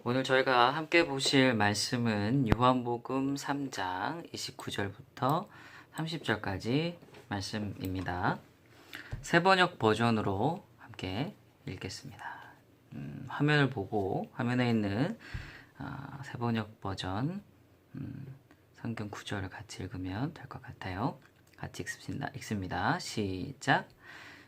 오늘 저희가 함께 보실 말씀은 요한복음 3장 29절부터 30절까지 말씀입니다. 새번역 버전으로 함께 읽겠습니다. 화면을 보고 화면에 있는 새번역 버전 성경 구절을 같이 읽으면 될 것 같아요. 같이 읽습니다. 시작.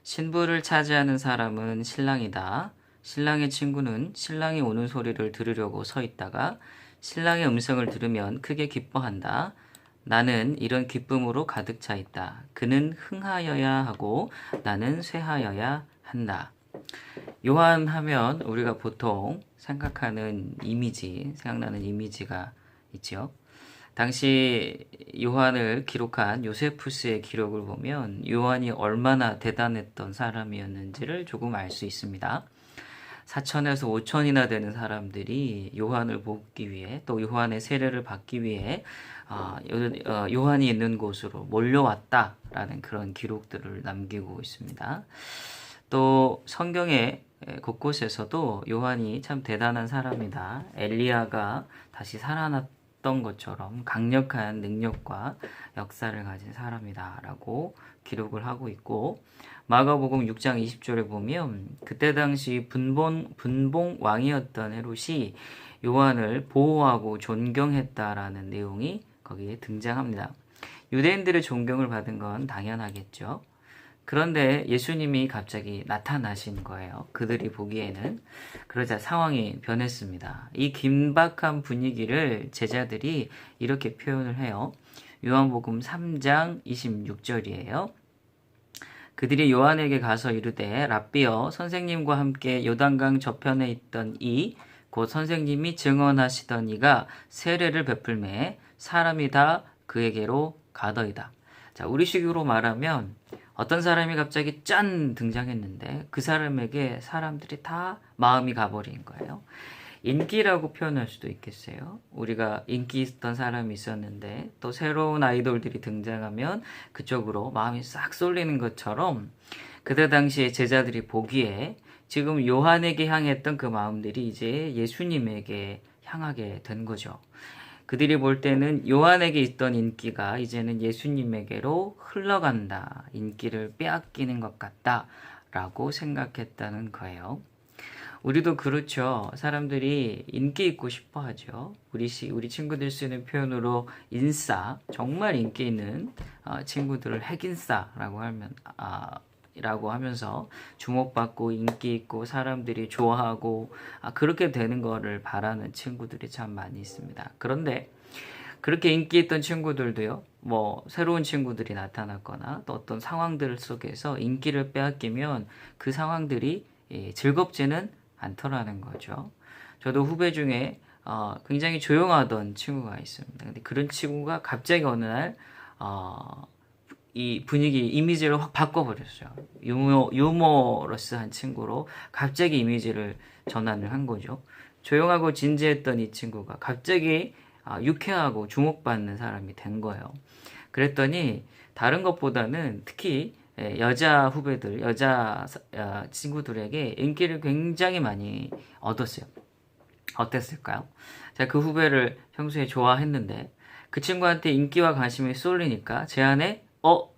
신부를 차지하는 사람은 신랑이다. 신랑의 친구는 신랑이 오는 소리를 들으려고 서 있다가 신랑의 음성을 들으면 크게 기뻐한다. 나는 이런 기쁨으로 가득 차 있다. 그는 흥하여야 하고 나는 쇠하여야 한다. 요한 하면 우리가 보통 생각나는 이미지가 있죠. 당시 요한을 기록한 요세푸스의 기록을 보면 요한이 얼마나 대단했던 사람이었는지를 조금 알 수 있습니다. 4천에서 5천이나 되는 사람들이 요한을 보기 위해 또 요한의 세례를 받기 위해 요한이 있는 곳으로 몰려왔다라는 그런 기록들을 남기고 있습니다. 또 성경의 곳곳에서도 요한이 참 대단한 사람이다. 엘리야가 다시 살아났던 것처럼 강력한 능력과 역사를 가진 사람이다라고 기록을 하고 있고, 마가복음 6장 20절에 보면 그때 당시 분봉 왕이었던 헤롯이 요한을 보호하고 존경했다라는 내용이 거기에 등장합니다. 유대인들의 존경을 받은 건 당연하겠죠. 그런데 예수님이 갑자기 나타나신 거예요. 그들이 보기에는. 그러자 상황이 변했습니다. 이 긴박한 분위기를 제자들이 이렇게 표현을 해요. 요한복음 3장 26절이에요. 그들이 요한에게 가서 이르되 랍비여, 선생님과 함께 요단강 저편에 있던 곧 선생님이 증언하시던 이가 세례를 베풀매 사람이 다 그에게로 가더이다. 자, 우리식으로 말하면 어떤 사람이 갑자기 짠 등장했는데 그 사람에게 사람들이 다 마음이 가버린 거예요. 인기라고 표현할 수도 있겠어요. 우리가 인기 있었던 사람이 있었는데 또 새로운 아이돌들이 등장하면 그쪽으로 마음이 싹 쏠리는 것처럼 그때 당시에 제자들이 보기에 지금 요한에게 향했던 그 마음들이 이제 예수님에게 향하게 된 거죠. 그들이 볼 때는 요한에게 있던 인기가 이제는 예수님에게로 흘러간다. 인기를 빼앗기는 것 같다. 라고 생각했다는 거예요. 우리도 그렇죠. 사람들이 인기 있고 싶어 하죠. 우리 친구들 쓰는 표현으로 인싸, 정말 인기 있는 친구들을 핵인싸라고 하면서 주목받고 인기 있고 사람들이 좋아하고 그렇게 되는 거를 바라는 친구들이 참 많이 있습니다. 그런데 그렇게 인기 있던 친구들도요, 새로운 친구들이 나타났거나 또 어떤 상황들 속에서 인기를 빼앗기면 그 상황들이 즐겁지는 않더라는 거죠. 저도 후배 중에 굉장히 조용하던 친구가 있습니다. 근데 그런 친구가 갑자기 어느 날 이 분위기 이미지를 확 바꿔버렸어요. 유머러스한 친구로 갑자기 이미지를 전환을 한 거죠. 조용하고 진지했던 이 친구가 갑자기 유쾌하고 주목받는 사람이 된 거예요. 그랬더니 다른 것보다는 특히 여자 후배들, 여자 친구들에게 인기를 굉장히 많이 얻었어요. 어땠을까요? 제가 그 후배를 평소에 좋아했는데 그 친구한테 인기와 관심이 쏠리니까 제 안에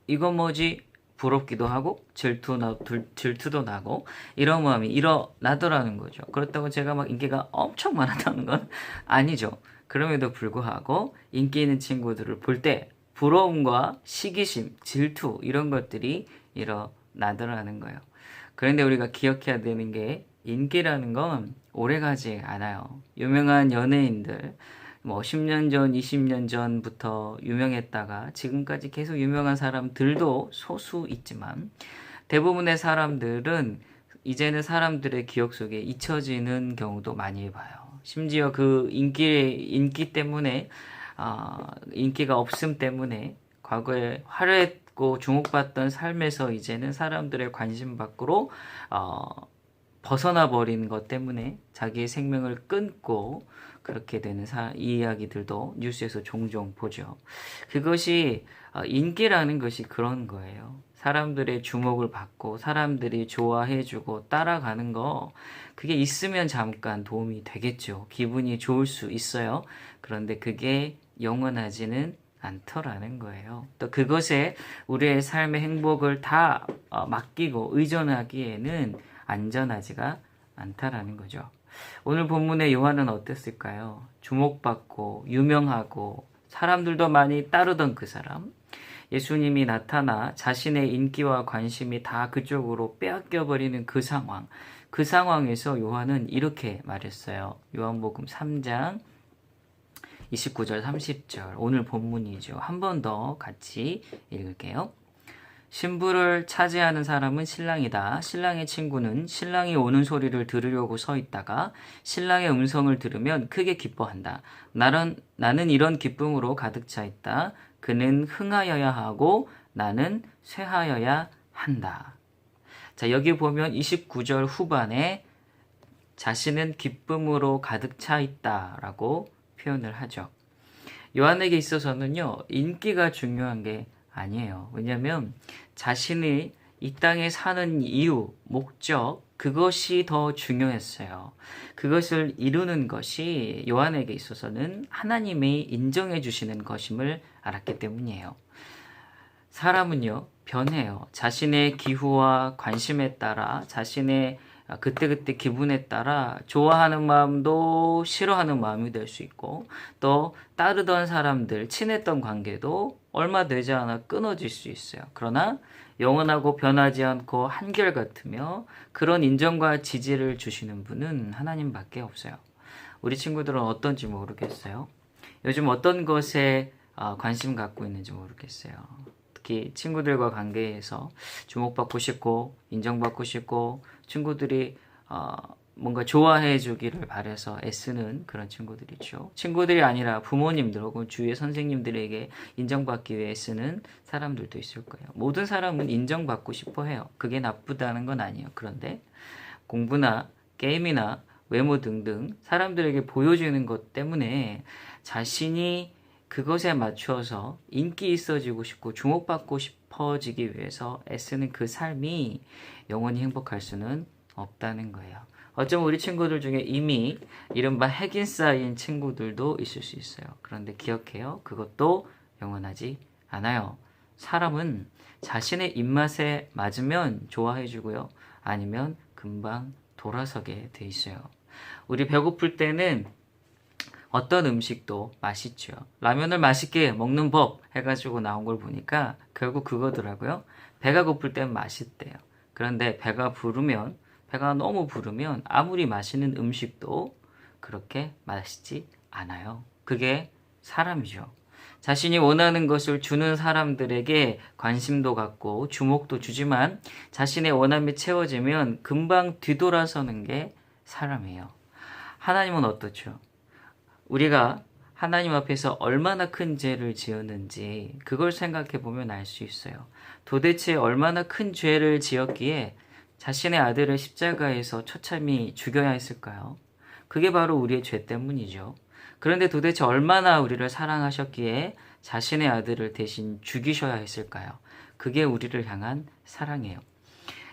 이건 뭐지? 부럽기도 하고 질투도 나고 이런 마음이 일어나더라는 거죠. 그렇다고 제가 막 인기가 엄청 많았다는 건 아니죠. 그럼에도 불구하고 인기 있는 친구들을 볼 때 부러움과 시기심, 질투 이런 것들이 일어나더라는 거예요. 그런데 우리가 기억해야 되는 게 인기라는 건 오래가지 않아요. 유명한 연예인들 10년 전, 20년 전부터 유명했다가 지금까지 계속 유명한 사람들도 소수 있지만 대부분의 사람들은 이제는 사람들의 기억 속에 잊혀지는 경우도 많이 봐요. 심지어 그 인기 때문에 인기가 없음 때문에 과거에 화려했고 주목받던 삶에서 이제는 사람들의 관심 밖으로 벗어나 버린 것 때문에 자기의 생명을 끊고 그렇게 되는 이야기들도 뉴스에서 종종 보죠. 그것이 인기라는 것이 그런 거예요. 사람들의 주목을 받고 사람들이 좋아해주고 따라가는 거, 그게 있으면 잠깐 도움이 되겠죠. 기분이 좋을 수 있어요. 그런데 그게 영원하지는 않더라는 거예요. 또 그것에 우리의 삶의 행복을 다 맡기고 의존하기에는 안전하지가 않다라는 거죠. 오늘 본문의 요한은 어땠을까요? 주목받고 유명하고 사람들도 많이 따르던 그 사람, 예수님이 나타나 자신의 인기와 관심이 다 그쪽으로 빼앗겨버리는 그 상황, 그 상황에서 요한은 이렇게 말했어요. 요한복음 3장 29절 30절, 오늘 본문이죠. 한 번 더 같이 읽을게요. 신부를 차지하는 사람은 신랑이다. 신랑의 친구는 신랑이 오는 소리를 들으려고 서 있다가 신랑의 음성을 들으면 크게 기뻐한다. 나는 이런 기쁨으로 가득 차 있다. 그는 흥하여야 하고 나는 쇠하여야 한다. 자, 여기 보면 29절 후반에 자신은 기쁨으로 가득 차 있다라고 표현을 하죠. 요한에게 있어서는요, 인기가 중요한 게 아니에요. 왜냐하면 자신이 이 땅에 사는 이유, 목적, 그것이 더 중요했어요. 그것을 이루는 것이 요한에게 있어서는 하나님이 인정해 주시는 것임을 알았기 때문이에요. 사람은요, 변해요. 자신의 기후와 관심에 따라, 자신의 그때그때 기분에 따라 좋아하는 마음도 싫어하는 마음이 될 수 있고, 또 따르던 사람들, 친했던 관계도 얼마 되지 않아 끊어질 수 있어요. 그러나 영원하고 변하지 않고 한결같으며 그런 인정과 지지를 주시는 분은 하나님밖에 없어요. 우리 친구들은 어떤지 모르겠어요. 요즘 어떤 것에 관심 갖고 있는지 모르겠어요. 특히 친구들과 관계에서 주목받고 싶고 인정받고 싶고 친구들이 뭔가 좋아해 주기를 바라서 애쓰는 그런 친구들이죠. 친구들이 아니라 부모님들 혹은 주위의 선생님들에게 인정받기 위해 애쓰는 사람들도 있을 거예요. 모든 사람은 인정받고 싶어 해요. 그게 나쁘다는 건 아니에요. 그런데 공부나 게임이나 외모 등등 사람들에게 보여주는 것 때문에 자신이 그것에 맞춰서 인기 있어지고 싶고 주목받고 싶어지기 위해서 애쓰는 그 삶이 영원히 행복할 수는 없다는 거예요. 어쩌면 우리 친구들 중에 이미 이른바 핵인 쌓인 친구들도 있을 수 있어요. 그런데 기억해요. 그것도 영원하지 않아요. 사람은 자신의 입맛에 맞으면 좋아해주고요. 아니면 금방 돌아서게 돼 있어요. 우리 배고플 때는 어떤 음식도 맛있죠. 라면을 맛있게 먹는 법 해가지고 나온 걸 보니까 결국 그거더라고요. 배가 고플 땐 맛있대요. 그런데 배가 너무 부르면 아무리 맛있는 음식도 그렇게 맛있지 않아요. 그게 사람이죠. 자신이 원하는 것을 주는 사람들에게 관심도 갖고 주목도 주지만 자신의 원함이 채워지면 금방 뒤돌아서는 게 사람이에요. 하나님은 어떻죠? 우리가 하나님 앞에서 얼마나 큰 죄를 지었는지 그걸 생각해 보면 알 수 있어요. 도대체 얼마나 큰 죄를 지었기에 자신의 아들을 십자가에서 처참히 죽여야 했을까요? 그게 바로 우리의 죄 때문이죠. 그런데 도대체 얼마나 우리를 사랑하셨기에 자신의 아들을 대신 죽이셔야 했을까요? 그게 우리를 향한 사랑이에요.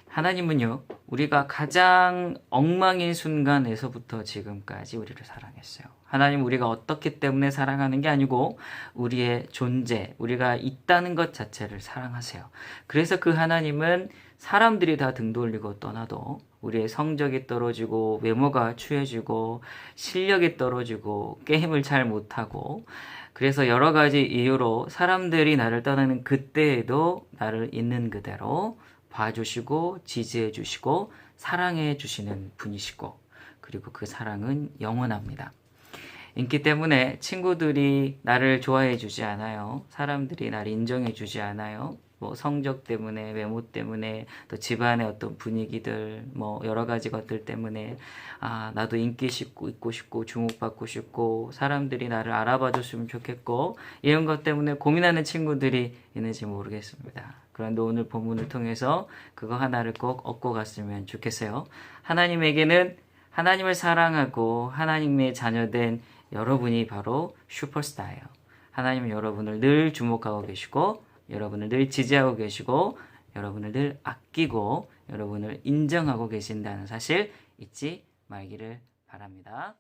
하나님은요, 우리가 가장 엉망인 순간에서부터 지금까지 우리를 사랑했어요. 하나님 우리가 어떻기 때문에 사랑하는 게 아니고 우리의 존재, 우리가 있다는 것 자체를 사랑하세요. 그래서 그 하나님은 사람들이 다 등 돌리고 떠나도 우리의 성적이 떨어지고 외모가 추해지고 실력이 떨어지고 게임을 잘 못하고 그래서 여러 가지 이유로 사람들이 나를 떠나는 그때에도 나를 있는 그대로 봐주시고 지지해 주시고 사랑해 주시는 분이시고 그리고 그 사랑은 영원합니다. 인기 때문에 친구들이 나를 좋아해 주지 않아요. 사람들이 나를 인정해 주지 않아요. 뭐 성적 때문에 외모 때문에 또 집안의 어떤 분위기들 뭐 여러 가지 것들 때문에 나도 인기 있고 싶고 주목받고 싶고 사람들이 나를 알아봐 줬으면 좋겠고 이런 것 때문에 고민하는 친구들이 있는지 모르겠습니다. 그런데 오늘 본문을 통해서 그거 하나를 꼭 얻고 갔으면 좋겠어요. 하나님에게는 하나님을 사랑하고 하나님의 자녀된 여러분이 바로 슈퍼스타예요. 하나님은 여러분을 늘 주목하고 계시고 여러분을 늘 지지하고 계시고 여러분을 늘 아끼고 여러분을 인정하고 계신다는 사실 잊지 말기를 바랍니다.